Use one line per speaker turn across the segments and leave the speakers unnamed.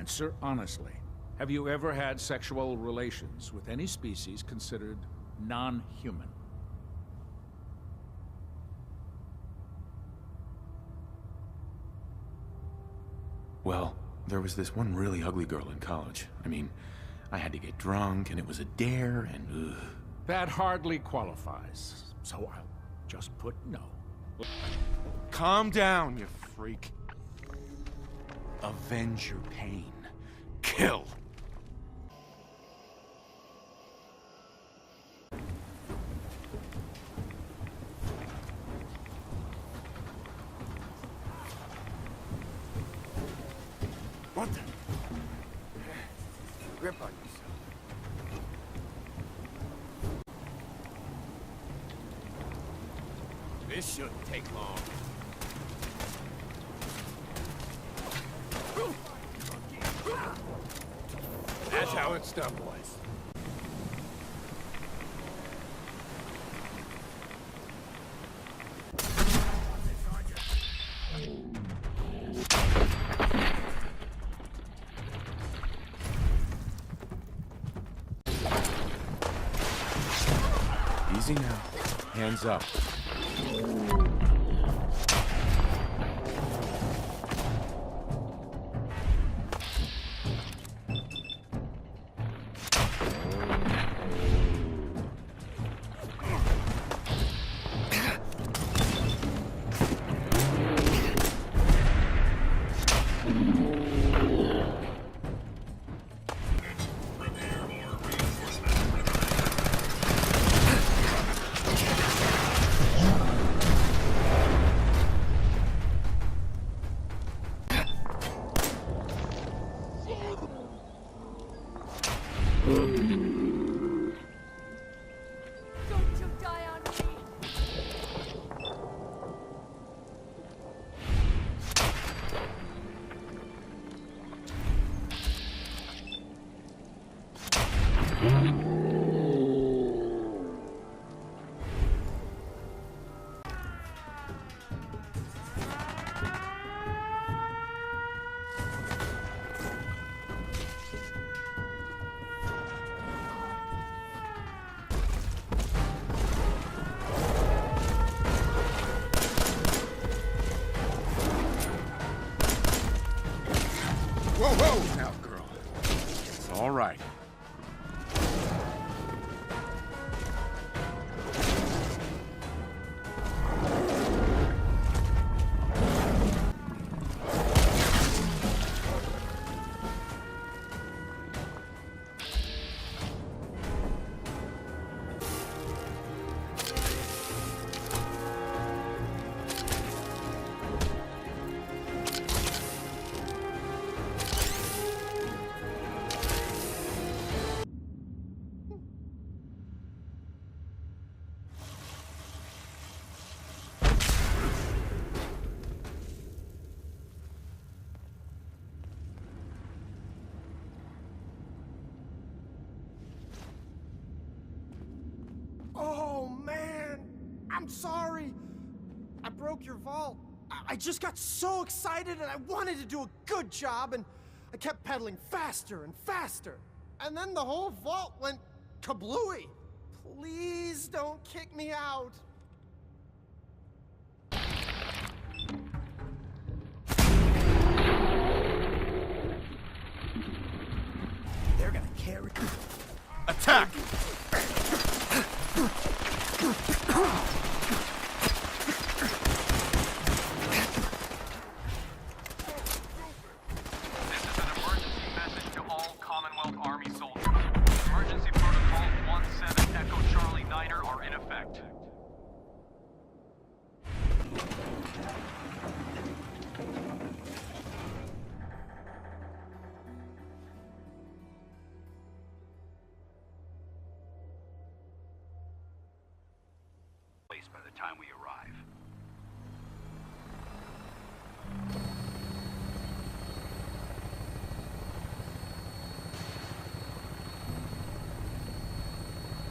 Answer honestly. Have you ever had sexual relations with any species considered non-human?
Well, there was this one really ugly girl in college. I mean, I had to get drunk, and it was a dare, and ugh.
That hardly qualifies, so I'll just put no.
Calm down, you freak. Avenge your pain. Kill!
What the? Grip on yourself. This shouldn't take long. That's how it's done, boys.
Easy now. Hands up.
Don't you die on me!
Whoa, whoa! Now, girl. It's all right.
Oh, man! I'm sorry! I broke your vault. I just got so excited and I wanted to do a good job and I kept pedaling faster and faster. And then the whole vault went kablooey. Please don't kick me out. They're gonna carry...
Attack!
This is an emergency message to all Commonwealth Army soldiers. Emergency Protocol 17 Echo Charlie Niner are in effect. By the time we arrive.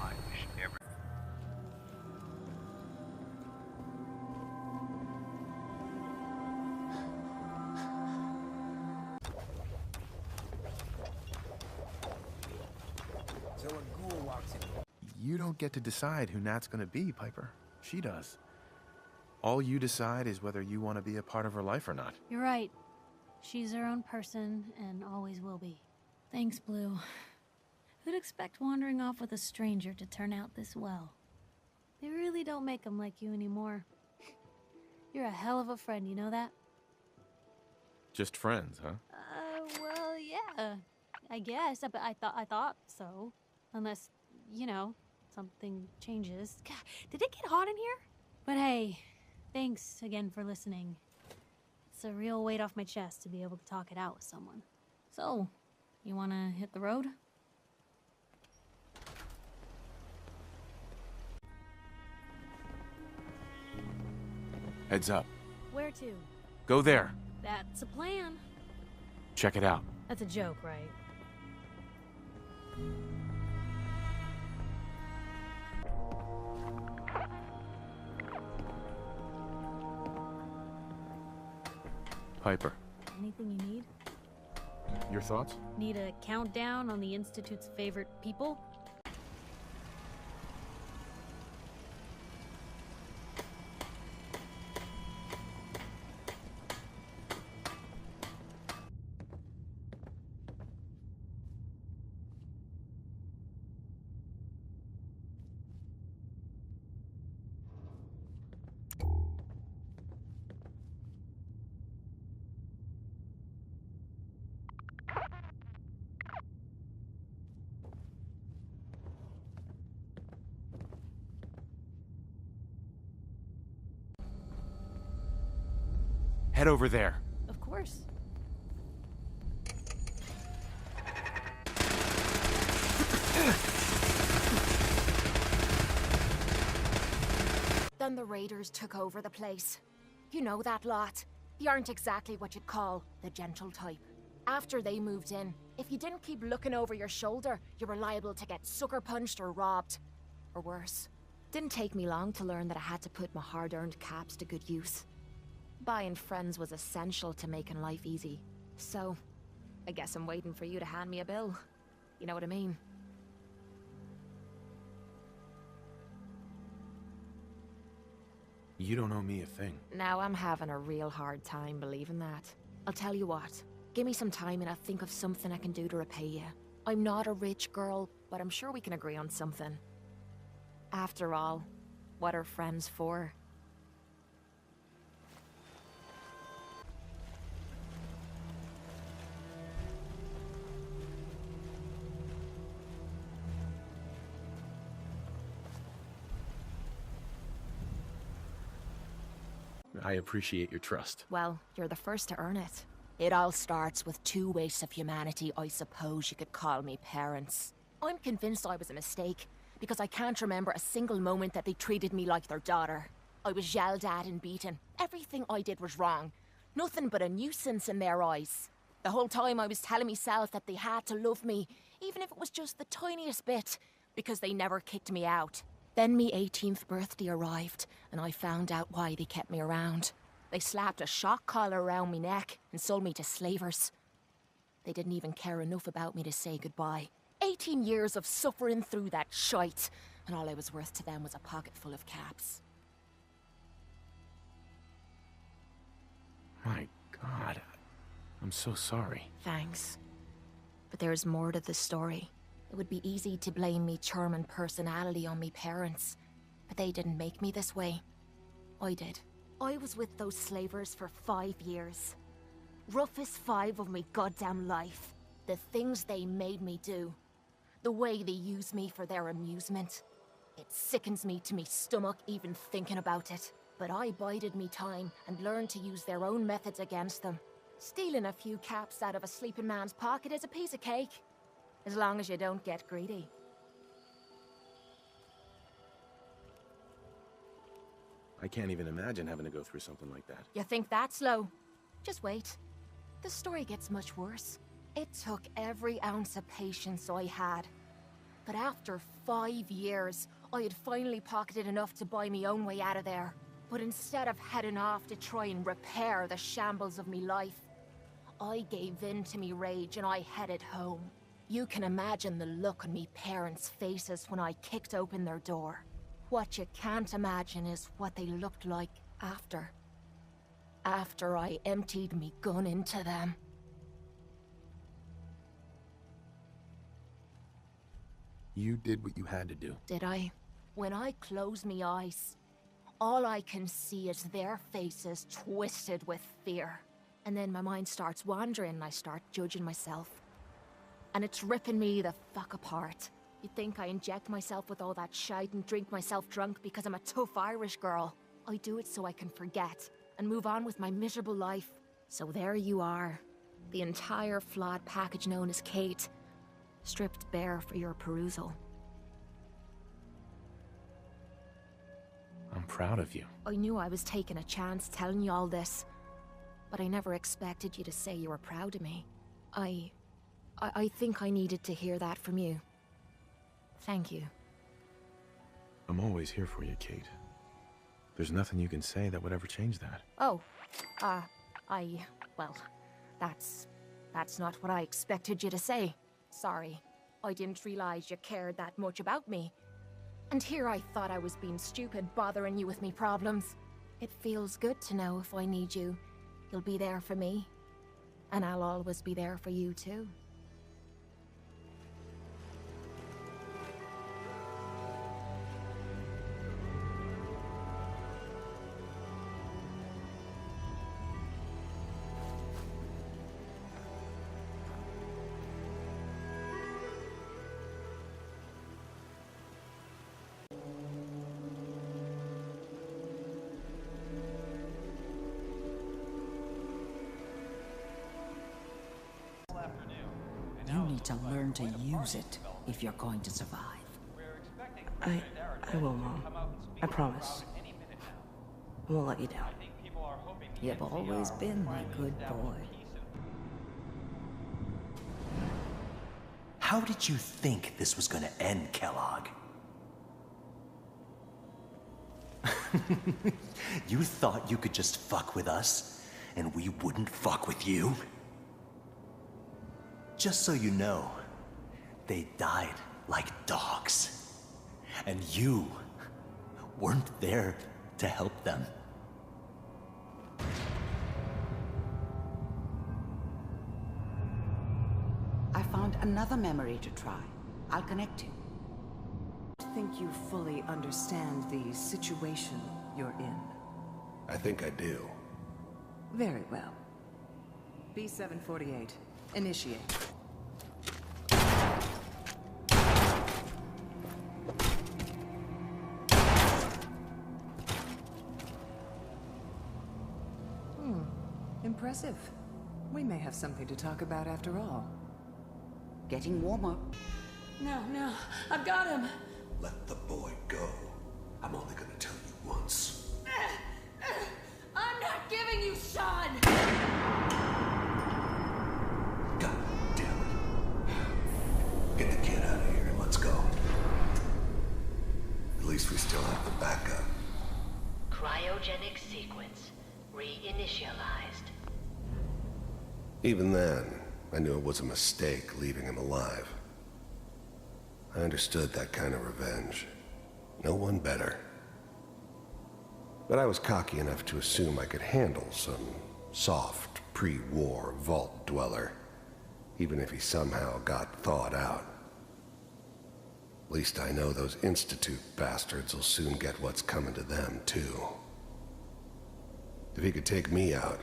I wish every...
You don't get to decide who Nat's gonna be, Piper. She does. All you decide is whether you want to be a part of her life or not.
You're right. She's her own person, and always will be. Thanks, Blue. Who'd expect wandering off with a stranger to turn out this well? They really don't make them like you anymore. You're a hell of a friend, you know that?
Just friends, huh?
Well, yeah. I guess, but I thought so. Unless, you know, something changes. God, did it get hot in here? But hey, thanks again for listening. It's a real weight off my chest to be able to talk it out with someone. So, you wanna hit the road?
Heads up.
Where to?
Go there.
That's a plan.
Check it out.
That's a joke, right?
Piper,
Anything you need?
your thoughts?
Need a countdown on the Institute's favorite people?
Head over there.
Of course.
Then the raiders took over the place. You know that lot. They aren't exactly what you'd call the gentle type. After they moved in, if you didn't keep looking over your shoulder, you were liable to get sucker punched or robbed. Or worse. Didn't take me long to learn that I had to put my hard-earned caps to good use. Buying friends was essential to making life easy. So, I guess I'm waiting for you to hand me a bill. You know what I mean?
You don't owe me a thing.
Now I'm having a real hard time believing that. I'll tell you what. Give me some time and I'll think of something I can do to repay you. I'm not a rich girl, but I'm sure we can agree on something. After all, what are friends for?
I appreciate your trust.
Well, you're the first to earn it. It all starts with two wastes of humanity I suppose you could call me parents. I'm convinced I was a mistake, because I can't remember a single moment that they treated me like their daughter. I was yelled at and beaten. Everything I did was wrong. Nothing but a nuisance in their eyes. The whole time I was telling myself that they had to love me, even if it was just the tiniest bit, because they never kicked me out. Then me 18th birthday arrived, and I found out why they kept me around. They slapped a shock collar around me neck and sold me to slavers. They didn't even care enough about me to say goodbye. 18 years of suffering through that shite, and all I was worth to them was a pocket full of caps.
My God. I'm so sorry.
Thanks. But there's more to the story. It would be easy to blame me charming personality on me parents, but they didn't make me this way. I did. I was with those slavers for 5 years. Roughest 5 of me goddamn life. The things they made me do. The way they used me for their amusement. It sickens me to me stomach even thinking about it. But I bided me time and learned to use their own methods against them. Stealing a few caps out of a sleeping man's pocket is a piece of cake. As long as you don't get greedy.
I can't even imagine having to go through something like that.
You think that's low? Just wait. The story gets much worse. It took every ounce of patience I had. But after 5 years, I had finally pocketed enough to buy me own way out of there. But instead of heading off to try and repair the shambles of me life, I gave in to me rage and I headed home. You can imagine the look on me parents' faces when I kicked open their door. What you can't imagine is what they looked like after. After I emptied me gun into them.
You did what you had to do.
Did I? When I close me eyes, all I can see is their faces twisted with fear. And then my mind starts wandering and I start judging myself. And it's ripping me the fuck apart. You'd think I inject myself with all that shite and drink myself drunk because I'm a tough Irish girl. I do it so I can forget and move on with my miserable life. So there you are. The entire flawed package known as Cait. Stripped bare for your perusal.
I'm proud of you.
I knew I was taking a chance telling you all this, but I never expected you to say you were proud of me. I think I needed to hear that from you. Thank you.
I'm always here for you, Cait. There's nothing you can say that would ever change that.
Oh, well, that's not what I expected you to say. Sorry, I didn't realize you cared that much about me. And here I thought I was being stupid, bothering you with me problems. It feels good to know if I need you, you'll be there for me. And I'll always be there for you, too.
You need to learn to use it if you're going to survive.
I will, Mom. I promise. I won't let you down.
You've always been my good boy.
How did you think this was gonna end, Kellogg? You thought you could just fuck with us, and we wouldn't fuck with you? Just so you know, they died like dogs. And you weren't there to help them.
I found another memory to try. I'll connect you.
I think you fully understand the situation you're in.
I think I do.
Very well. B-748, initiate. Impressive. We may have something to talk about after all.
Getting warmer.
No, I've got him.
Let the boy go. I'm only gonna tell you once.
I'm not giving you Sean!
God damn it. Get the kid out of here and let's go. At least we still have the backup.
Cryogenic sequence reinitialized.
Even then, I knew it was a mistake leaving him alive. I understood that kind of revenge. No one better. But I was cocky enough to assume I could handle some soft, pre-war vault dweller, even if he somehow got thawed out. At least I know those Institute bastards will soon get what's coming to them, too. If he could take me out,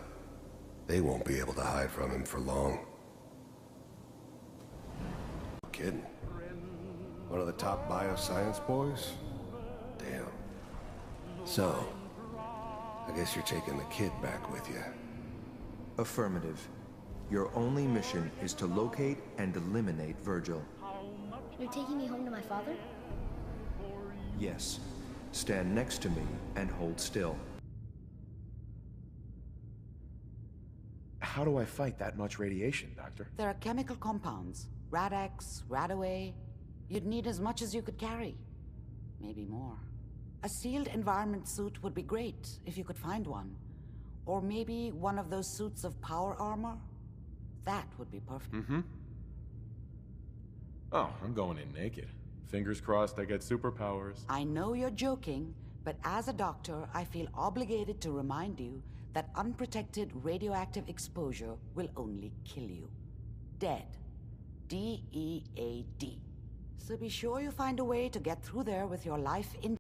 they won't be able to hide from him for long. Kidding. One of the top bioscience boys? Damn. So, I guess you're taking the kid back with you.
Affirmative. Your only mission is to locate and eliminate Virgil.
You're taking me home to my father?
Yes. Stand next to me and hold still.
How do I fight that much radiation, Doctor?
There are chemical compounds. Rad-X, Radaway. You'd need as much as you could carry. Maybe more. A sealed environment suit would be great, if you could find one. Or maybe one of those suits of power armor? That would be perfect.
Mm-hmm. Oh, I'm going in naked. Fingers crossed I get superpowers.
I know you're joking, but as a doctor, I feel obligated to remind you that unprotected radioactive exposure will only kill you. Dead. D-E-A-D. So be sure you find a way to get through there with your life in